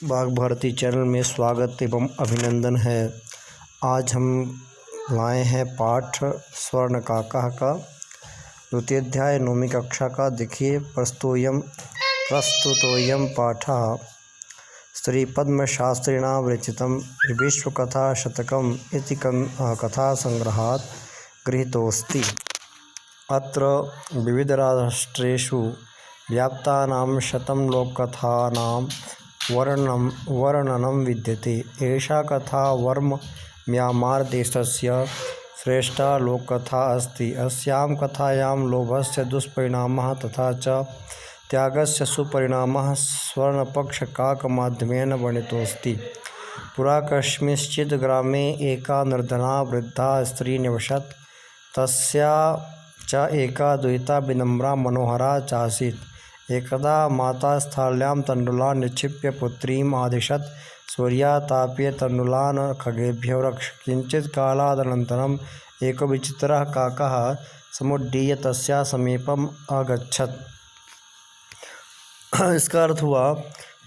बाघ भारती चैनल में स्वागत एवं अभिनंदन है। आज हम लाए हैं पाठ स्वर्ण काकः का द्वितीय अध्याय 9वीं कक्षा का। देखिए प्रस्तुतोऽयं पाठः श्रीपद्मशास्त्रिणा विरचितं विश्वकथाशतकम् इति कथासंग्रहात् गृहीतोऽस्ति। अत्र विविधराष्ट्रेषु व्याप्तानां शतं लोककथानां वर्णनं विद्यते। एषा कथा वर्म म्यांमार देशस्य श्रेष्ठा लोककथा अस्ति। अस्यां कथायां लोभस्य दुष्परिणामः तथा च त्यागस्य सुपरिणामः स्वर्णपक्षकाकमाध्यमेन वर्णितोऽस्ति। पुरा कस्मिंश्चित् ग्रामे एका निर्धना वृद्धा स्त्री निवसत्। तस्या च एका दुहिता विनम्रा मनोहरा चासीत्। एकदा माता स्थाल्यां तण्डुलान् निक्षिप्य पुत्रीम् आदिशत् सूर्यातापे तण्डुलान् खगेभ्यो रक्ष। किञ्चित् कालादनन्तरम् एको विचित्रः काकः समुड्डीय तस्याः समीपम् अगच्छत्। इसका अर्थ हुआ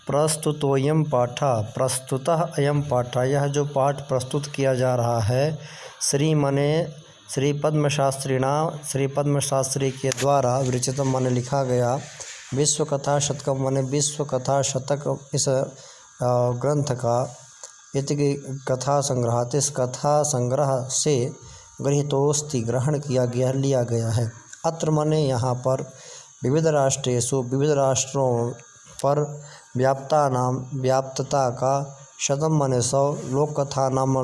प्रस्तुतोऽयं पाठः, प्रस्तुतः अयं पाठः, यह जो पाठ प्रस्तुत किया जा रहा है श्री पद्मशास्त्री के द्वारा विरचितम माने लिखा गया विश्व कथा शतकम माने विश्व कथा शतक इस ग्रंथ का इति कथा संग्रहात इस कथा संग्रह से गृहीतोऽस्ति ग्रहण किया गया लिया गया है। अत्र माने यहाँ पर विविध राष्ट्रेषु विविध राष्ट्रों पर व्याप्तता का शतम माने 100 लोककथा नाम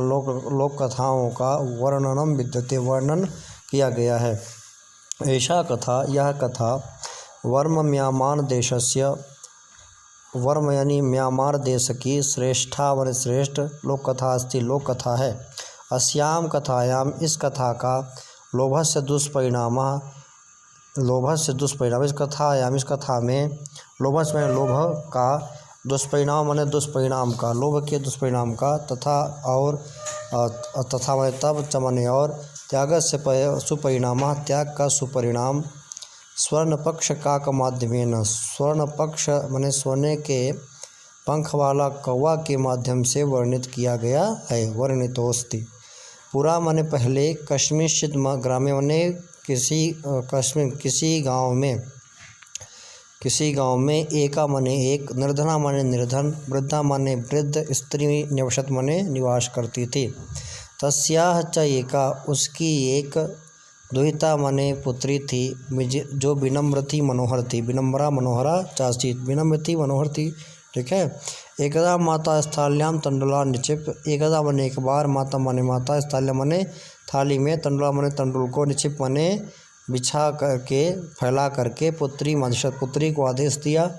लोककथाओं का वर्णनम विद्यते वर्णन किया गया है। ऐसा कथा यह कथा वर्म म्यांमार देशस्य वर्म यानी म्यांमार देश की श्रेष्ठा व श्रेष्ठ लोककथा अस्ति लोककथा है। अस्याम कथायाम इस कथा का लोभस्य दुष्परिणाम इस कथा में लोभस्य में लोभ का दुष्परिणाम माने दुष्परिणाम का लोभ के दुष्परिणाम का तथा माने तब चमने और त्याग से सुपरिणाम त्याग का सुपरिणाम स्वर्ण पक्ष काक माध्यमेन स्वर्ण पक्ष माने सोने के पंख वाला कौवा के माध्यम से वर्णित किया गया है। वर्णितोस्ति पूरा माने पहले कस्मिंश्चित् ग्रामे माने किसी गांव में एका माने एक निर्धना माने निर्धन वृद्धा माने वृद्ध स्त्री निवसत माने निवास करती थी। तस्याह च एका उसकी एक दुहिता माने पुत्री थी जो विनम्र थी मनोहर थी। विनम्रा मनोहरा चासीत विनम्र थी मनोहर थी। ठीक है। एकदा माता स्थाल्याम तंडुला निक्षिप एकदा माने एक बार माता माने माता स्थाल्या माने थाली में तंडुला माने तंडुल को निक्षिप माने बिछा करके फैला करके पुत्री मदशत पुत्री को आदेश दिया।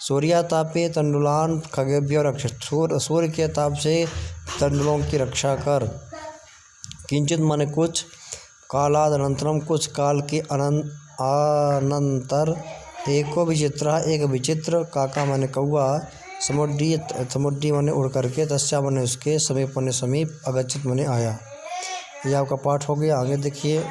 सूर्यातापे तंडुलान खगेभ्यो रक्ष सूर्य के ताप से तंडुलों की रक्षा कर। किंचित माने कुछ कालादनंतरम कुछ काल के अनंतर एको विचित्र एक विचित्र काका माने कौआ समुड्डी माने उड़ करके तस्या माने उसके समीप अगच्छित माने आया। यह आपका पाठ हो गया। आगे देखिए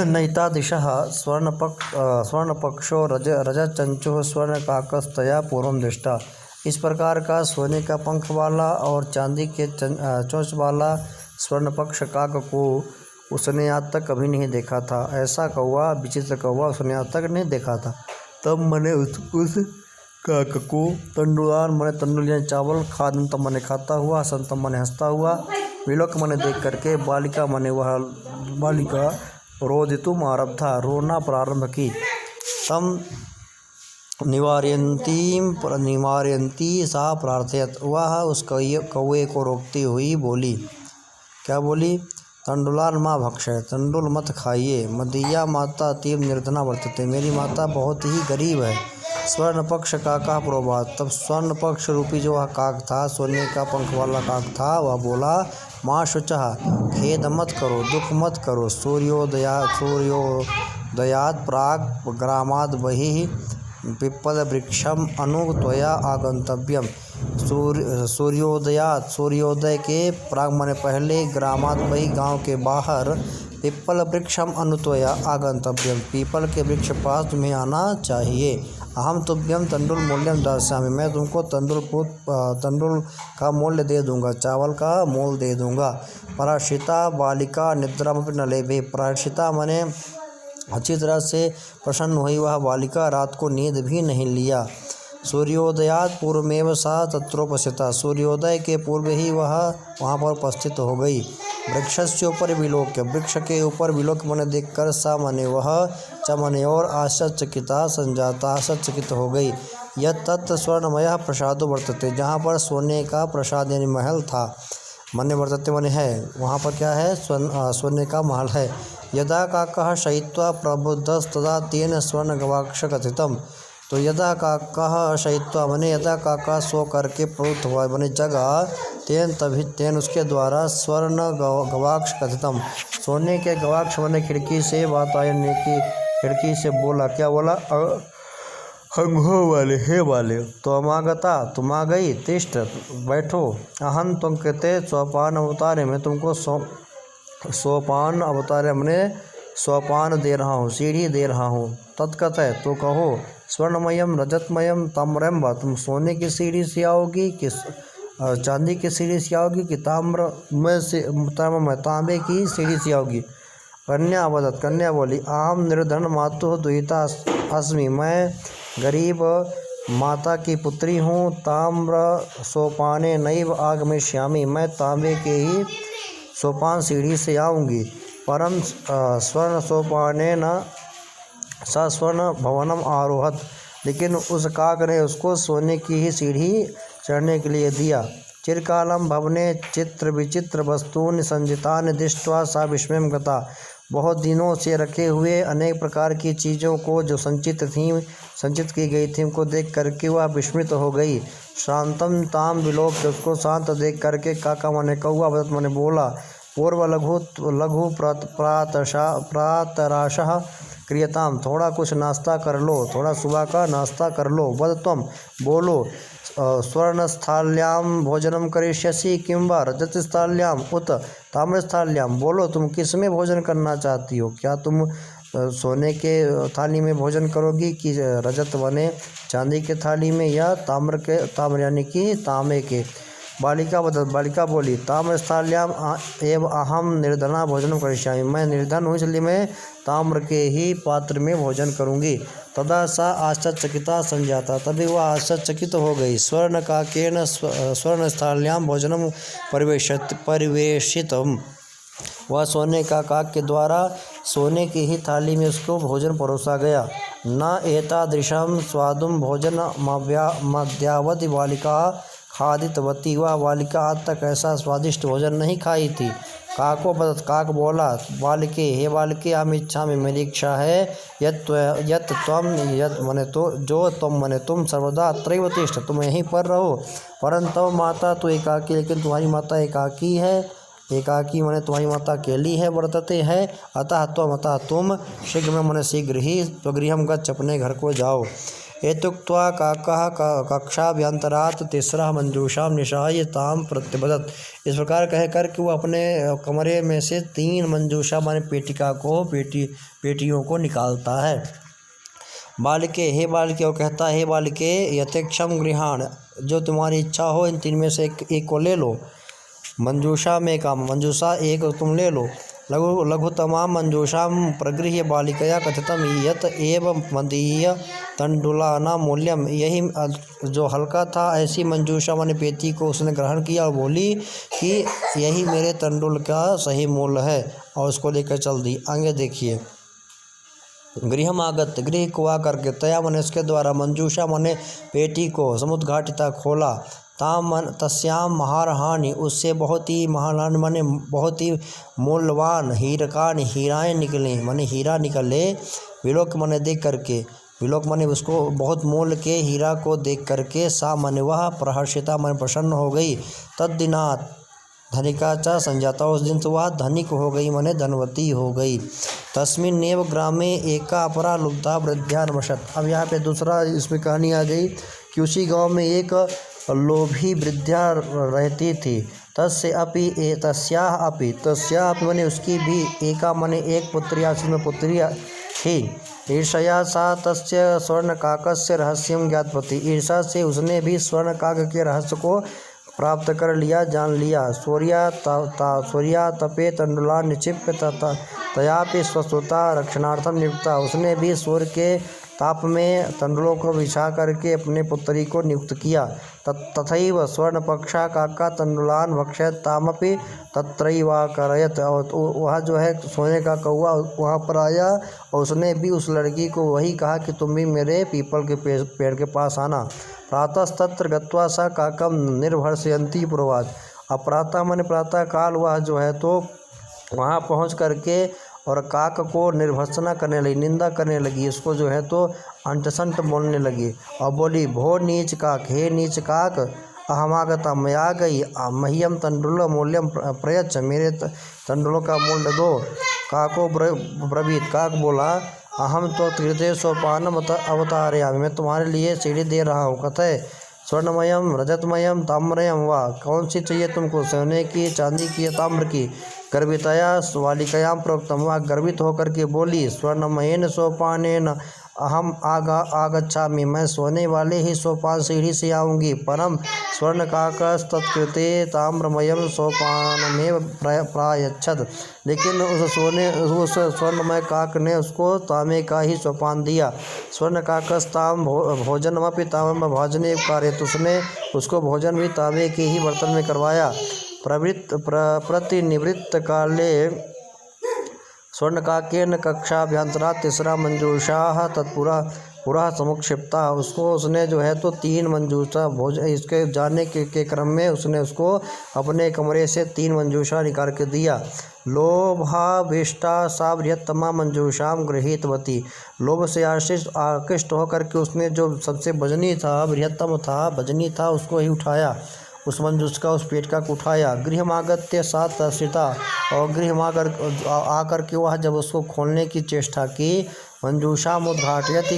नयिता दिशः स्वर्णपक्षो रजतचंचुः स्वर्णकाकस्तया पूर्वं दृष्टा। इस प्रकार का सोने का पंख वाला और चांदी के चोंच वाला स्वर्ण पक्ष काक को उसने आज तक कभी नहीं देखा था। ऐसा कौवा विचित्र कौवा उसने आज तक नहीं देखा था। तब मैंने उस काक को तंडुलान मैंने तंडुलियाँ चावल खादन तब मैंने खाता हुआ संतम मैंने हंसता हुआ विलोक मैंने देख करके बालिका मैंने वह बालिका रोदितुम आरब्धा रोना प्रारंभ की। तम निवारयन्ती सा प्रार्थयत वह उस कौवे को रोकती हुई बोली। क्या बोली? तंडुलान माँ भक्षय तंडुल मत खाइए। मदीया माता अतीव निर्धना वर्तते मेरी माता बहुत ही गरीब है। स्वर्ण पक्ष काका प्रोबात तब स्वर्ण पक्ष रूपी जो वह काक था सोने का पंख वाला काक था वह बोला माँ शुचः खेद मत करो दुख मत करो। सूर्योदयात् प्राक् ग्रामाद् बहिः पिप्पल वृक्षम अनु त्वया आगंतव्यम। सूर्योदयात सूर्योदय के प्राग माने पहले, ग्रामात वही गांव के बाहर, पिप्पल वृक्षम अनुत्वया आगंतव्यम पीपल के वृक्ष पास तुम्हें आना चाहिए। अहम तुभ्यम तंडुल मूल्यम दास्यामि मैं तुमको तंडुल का मूल्य दे दूंगा, चावल का मोल दे दूंगा। पराश्रिता बालिका निद्रामपि न लेभे पराश्रिता माने अच्छी तरह से प्रसन्न हुई वह बालिका रात को नींद भी नहीं लिया। सूर्योदयात पूर्वमेव सा तत्रोपस्थिता सूर्योदय के पूर्व ही वह वहाँ पर उपस्थित हो गई। वृक्षस्य ऊपर विलोक्य वृक्ष के ऊपर विलोक मन देखकर सा मने वह च मने और आश्चर्यचकिता संजाता आश्चर्यचकित हो गई। यह तत् स्वर्णमय प्रसादो वर्तते जहाँ पर सोने का प्रसाद यानी महल था। मने वर्तते मने है वहाँ पर क्या है, सोने का महल है। यदा काकः शयित्वा प्रबुद्धस्तदा तेन स्वर्ण गवाक्ष कथितम तो यदा काकः शयित्वा मने यदा काका सो करके प्रवृत्त हुआ मने जगह, तेन उसके द्वारा स्वर्ण गवाक्ष कथितम सोने के गवाक्ष मने खिड़की से वातायन की खिड़की से बोला, क्या बोला, हंगो वाले हे वाले तो अमागता तुम आ गई, तिष्ठ बैठो, अहं तुम कहते सोपान अवतारे मैं तुमको सोपान अवतारे मैंने सोपान दे रहा हूँ, सीढ़ी दे रहा हूँ। तत्कतः तो कहो, स्वर्णमयम रजतमयम ताम्रम व तुम सोने की सीढ़ी से आओगी कि चांदी की सीढ़ी से आओगी कि ताम्र में से तांबे की सीढ़ी से आओगी। कन्या अवदत कन्या बोली, आम निर्धन मातु दुहिता अस्मि मैं गरीब माता की पुत्री हूँ। ताम्र सोपाने नैव आगमिष्यामि मैं तांबे के ही सोपान सीढ़ी से आऊँगी। परम स्वर्ण सोपाने न सस्वर्ण भवनम आरोहत लेकिन उस काक ने उसको सोने की ही सीढ़ी चढ़ने के लिए दिया। चिरकालम भवने चित्र विचित्र वस्तूनि संजितानि दृष्ट्वा सा विस्मयं गता बहुत दिनों से रखे हुए अनेक प्रकार की चीज़ों को जो संचित की गई थी उनको देख करके वह विस्मित हो गई। शांतम ताम विलोक उसको शांत देख करके काका मने कौआ बदत मने बोला, पूर्व लघु प्रातराशः क्रियताम थोड़ा कुछ नाश्ता कर लो, थोड़ा सुबह का नाश्ता कर लो। वद तुम बोलो, स्वर्णस्थाल्याम भोजनम करिष्यसि किं वा रजतस्थाल्याम उत ताम्रस्थाल्याम बोलो तुम किस में भोजन करना चाहती हो, क्या तुम सोने के थाली में भोजन करोगी कि रजत बने चांदी के थाली में या ताम्र यानी कि तांबे के। बालिका बोली, ताम्रस्थाल्याम एव अहम निर्धना भोजन करिष्यामि मैं निर्धन हूँ इसलिए मैं ताम्र के ही पात्र में भोजन करूँगी। तदा सा आश्चर्यचकिता संजाता तभी वह आश्चर्यचकित हो गई। स्वर्ण काकेन स्वर्णस्थाल्याम भोजनम परिवेशितम वह सोने का काक के द्वारा सोने की ही थाली में उसको भोजन परोसा गया। न एतादृशम स्वादुम भोजन मध्यावधि बालिका खादितवती वह बालिका आज तक ऐसा स्वादिष्ट भोजन नहीं खाई थी। काको बदत काक बोला, बालिके हे बालिके हम इच्छा में मेरी इच्छा है यत मने तो जो तुम मने तुम सर्वदा अत्रैव तिष्ठ तुम यहीं पर रहो। परंतु माता तो एकाकी लेकिन तुम्हारी माता एकाकी है, एकाकी मने तुम्हारी माता अकेली है वर्तते है। अतः तुम शीघ्र में मने शीघ्र ही स्वगृहम गच्छ अपने घर को जाओ। एतुक्त्वा काकः कक्षाभ्यंतरात् तिस्रः मंजूषां निशाय ताम प्रत्यबदत इस प्रकार कहकर कि वो अपने कमरे में से 3 मंजूषा माने पेटिका को पेटियों को निकालता है। बालिके हे बालिके वो कहता है, हे बालिके यथेक्षम गृहाण जो तुम्हारी इच्छा हो इन 3 में से एक को ले लो। मंजूषा में का मंजूषा एक तुम ले लो। लघुतमां मंजूषां प्रगृह्य बालिकया कथितम यत एव मदीय तंडुलाना मूल्यम यही जो हल्का था ऐसी मंजूषा माने पेटी को उसने ग्रहण किया और बोली कि यही मेरे तंडुल का सही मूल्य है और उसको लेकर चल दी। आगे देखिए, गृहमागत गृह को आकर के तया मने उसके द्वारा मंजूषा मने पेटी को समुद्घाटिता खोला। तस्याम महारहानि उससे बहुत ही महान माने बहुत ही मूल्यवान हीरकान हीराएँ निकले माने हीरा निकले। विलोक माने देख करके विलोक माने उसको बहुत मूल्य के हीरा को देख करके सा माने वह प्रहर्षिता माने प्रसन्न हो गई। तद्दिनात् धनिका च संजाता उस दिन से वह धनिक हो गई माने धनवती हो गई। तस्मिन्नेव ग्रामे एका अपरा लुब्धा वृद्ध्या नमशत अब यहाँ पे दूसरा इसमें कहानी आ गई कि उसी गांव में एक लोभी वृद्धा रहती थी। तस्याः अपि मने उसकी भी एका मने एक पुत्री आसीत् में पुत्री थी। ईर्ष्या सा तस्य स्वर्णकाकस्य रहस्यं ज्ञातवती। ईर्ष्या से उसने भी स्वर्णकाक के रहस्य को प्राप्त कर लिया, जान लिया। सूर्या तपे तंडुला निक्षिप्य तयापि स्वसुता रक्षणार्थम नियुक्ता। उसने भी सूर्य के ताप में तंडुलों को बिछा करके अपने पुत्री को नियुक्त किया। तथैव स्वर्णपक्षा काका तंडुलान भक्षयत तामपि तत्रैवाकरयत। वह जो है सोने का कौवा वहाँ पर आया और उसने भी उस लड़की को वही कहा कि तुम भी मेरे पीपल के पेड़ के पास आना। प्रातस्तत्र गत्वा सा काकम निर्भर्षयन्ती पुरवाच। अब प्रातः माने प्रातः काल वह जो है तो वहाँ पहुँच करके और काक को निर्भर्सना करने लगी, निंदा करने लगी, इसको जो है तो अंटसंट बोलने लगी और बोली, भो नीच काक, हे नीच काक, अहमागता, मैं आ गई, मह्यम तंडुल मूल्यम प्रयच्छ, मेरे तंडुलों का मूल्य दो। काको ब्रवीत, काक बोला, अहम तो तीर्थे सोपानम अवतारयामि, मैं तुम्हारे लिए सीढ़ी दे रहा हूँ। कथय स्वर्णमयम रजतमयम ताम्रमयम, वाह, कौन सी चाहिए तुमको, सोने की, चांदी की या ताम्र की। गर्वितया वालिकायां प्रोक्तम, वह गर्वित होकर के बोली, स्वर्णमयेन सोपानेन अहम आगच्छामि, मैं सोने वाले ही सोपान सीढ़ी से आऊँगी। परम स्वर्णकाकस्तत्कृते ताम्रमयम सोपानमेव प्रायच्छद, लेकिन उस स्वर्णमय काक ने उसको तांबे का ही सोपान दिया। स्वर्णकाकस्ताम भोजनमपि ताम्र भोजने कारयत्, उसने उसको भोजन भी तांबे के ही बर्तन में करवाया। प्रतिनिवृत्त काले स्वर्णकाकेन कक्षाभ्यंतरा तीसरा मंजूषा तत्पुरा समुक्षिप्ता, उसको उसने जो है तो 3 मंजूषा भोजन, इसके जाने के क्रम में उसने उसको अपने कमरे से 3 मंजूषा निकाल के दिया। लोभाभिष्टा सा बृहत्तमा मंजूषाम गृहीतवती, लोभ से आकृष्ट होकर के उसने जो सबसे वजनी था, बृहत्तम था, वजनी था, उसको ही उठाया, उस मंजूष का, उस पेट का उठाया। गृहमागत्य सा तर्षिता, और गृह आकर के वह जब उसको खोलने की चेष्टा की, मंजूषाम उद्घाटयति,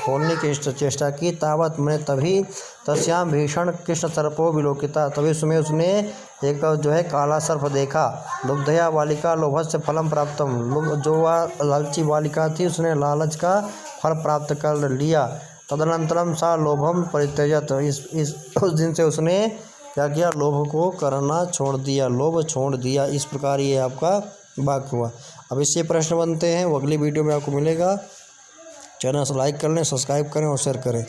खोलने की चेष्टा की, तावत में तभी तस्याम भीषण कृष्ण सर्पो विलोकिता, तभी उसने एक जो है काला सर्प देखा। लुब्धया बालिका लोभस्य फलम प्राप्तम, जो वह लालची बालिका थी उसने लालच का फल प्राप्त कर लिया। तदनंतरम सा लोभम परित्यजत, उस दिन से उसने क्या किया, लोभ को करना छोड़ दिया, लोभ छोड़ दिया। इस प्रकार ये आपका वाक्य हुआ। अब इससे प्रश्न बनते हैं, वो अगली वीडियो में आपको मिलेगा। चैनल से लाइक कर लें, सब्सक्राइब करें और शेयर करें।